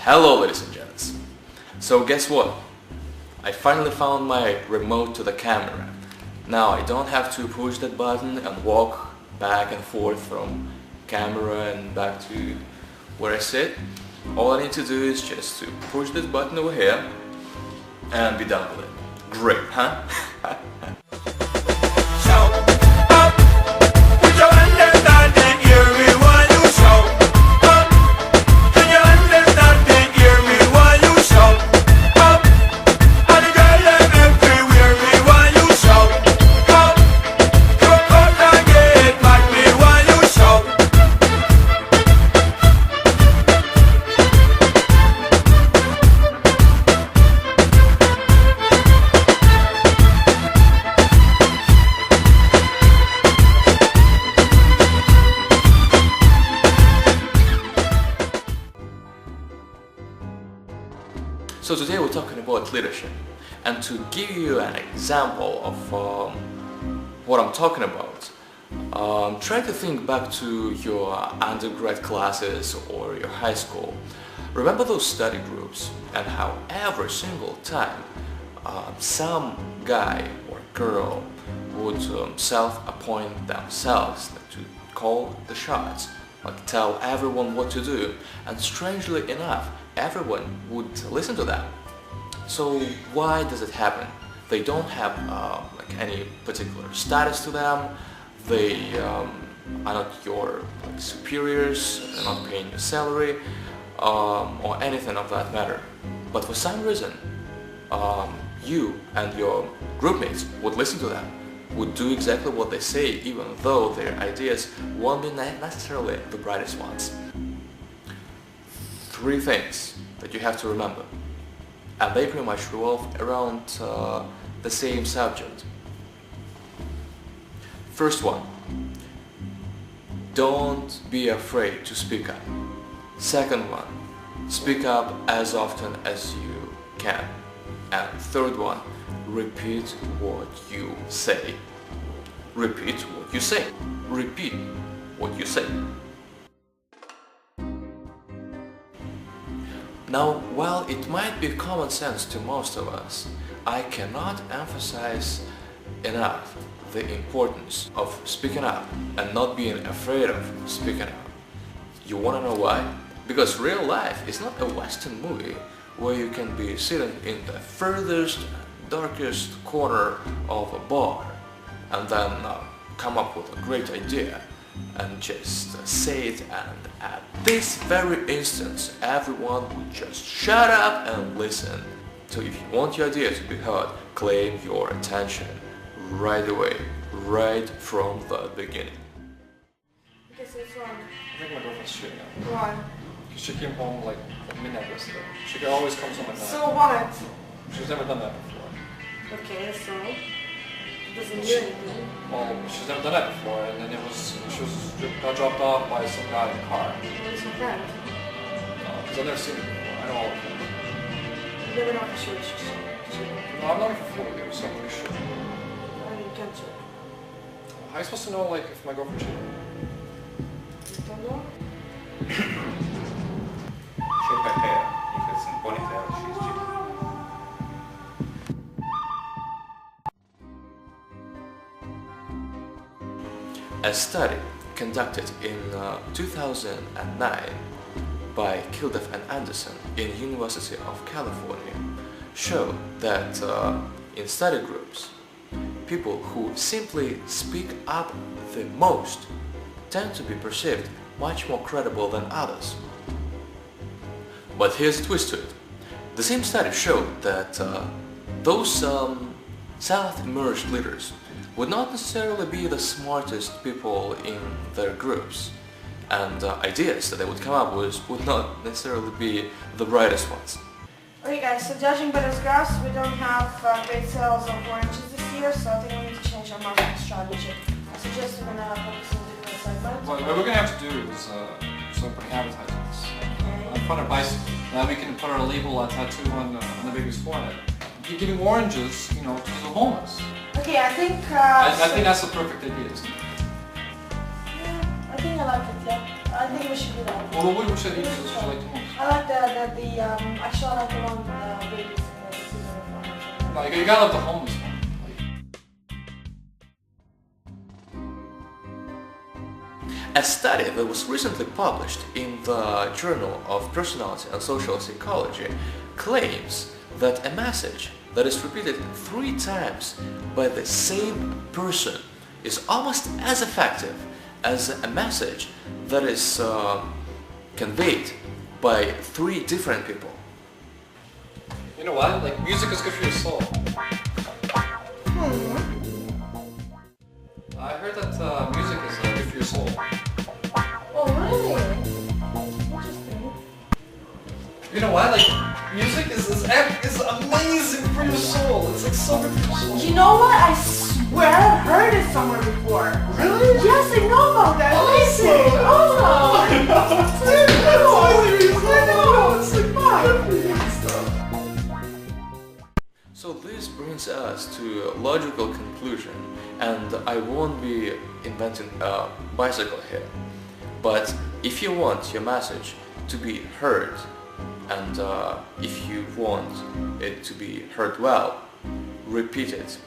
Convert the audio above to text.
Hello ladies and gents. So guess what? I finally found my remote to the camera. Now I don't have to push that button and walk back and forth from camera and back to where I sit. All I need to do is just to push this button over here and be done with it. Great, huh? So today we're talking about leadership, and to give you an example of what I'm talking about, try to think back to your undergrad classes or your high school. Remember those study groups and how every single time some guy or girl would self-appoint themselves to call the shots, like tell everyone what to do, and strangely enough everyone would listen to them. So why does it happen? They don't have any particular status to them. They are not your superiors. They're not paying your salary or anything of that matter. But for some reason, you and your groupmates would listen to them, would do exactly what they say, even though their ideas won't be necessarily the brightest ones. Three things that you have to remember, and they pretty much revolve around the same subject. First one, don't be afraid to speak up. Second one, speak up as often as you can. And third one, repeat what you say. Repeat what you say. Repeat what you say. Now, while it might be common sense to most of us, I cannot emphasize enough the importance of speaking up and not being afraid of speaking up. You wanna know why? Because real life is not a Western movie where you can be sitting in the furthest, darkest corner of a bar and then come up with a great idea and just say it, and at this very instance everyone would just shut up and listen. So if you want your idea to be heard, claim your attention right away, right from the beginning. Okay, so it's wrong. I think my girlfriend's cheating on me. Why? Because she came home like at midnight yesterday. She always comes home at night. So what? She's never done that before. Okay, so it doesn't do anything. Well, she's never done that before, and then got dropped off by some guy in a car. Where's your friend? Because I've never seen her before. I know all of them. You never know for sure she's cheating. No, I'm not even for you, so I'm pretty sure. Why do you can't check? How are you supposed to know, like, if my girlfriend cheated? You don't know? Check her hair. If it's in ponytail, she's cheating. A study conducted in 2009 by Kilduff and Anderson in University of California showed that in study groups, people who simply speak up the most tend to be perceived much more credible than others. But here's a twist to it. The same study showed that those self-emerged leaders would not necessarily be the smartest people in their groups, and ideas that they would come up with would not necessarily be the brightest ones. Okay guys, so judging by those graphs, we don't have great sales of oranges this year, so I think we need to change our marketing strategy. I suggest we're going to focus on different segments. What we're going to have to do is start putting advertisements in front of bicycles. Now we can put our label, a tattoo on the baby's forehead. You're giving oranges, to the homeless. Okay, I think... I think that's the perfect idea, isn't it? Yeah, I think I like it, yeah. I think we should do that. Well, what should you like the most? I like the that I shall not belong to the babies in the season of No, you gotta love the homeless one. A study that was recently published in the Journal of Personality and Social Psychology claims that a message that is repeated 3 times by the same person is almost as effective as a message that is conveyed by 3 different people. You know what? Like, music is good for your soul. I heard that music is good for your soul. Oh, really? Interesting. You know what? Like, music is amazing for your soul. It's like so good for your soul. You know what? I swear I've heard it somewhere before. Really? Yes, I know about that. Amazing. Awesome. It's like fun. So this brings us to a logical conclusion, and I won't be inventing a bicycle here. But if you want your message to be heard, and if you want it to be heard well, repeat it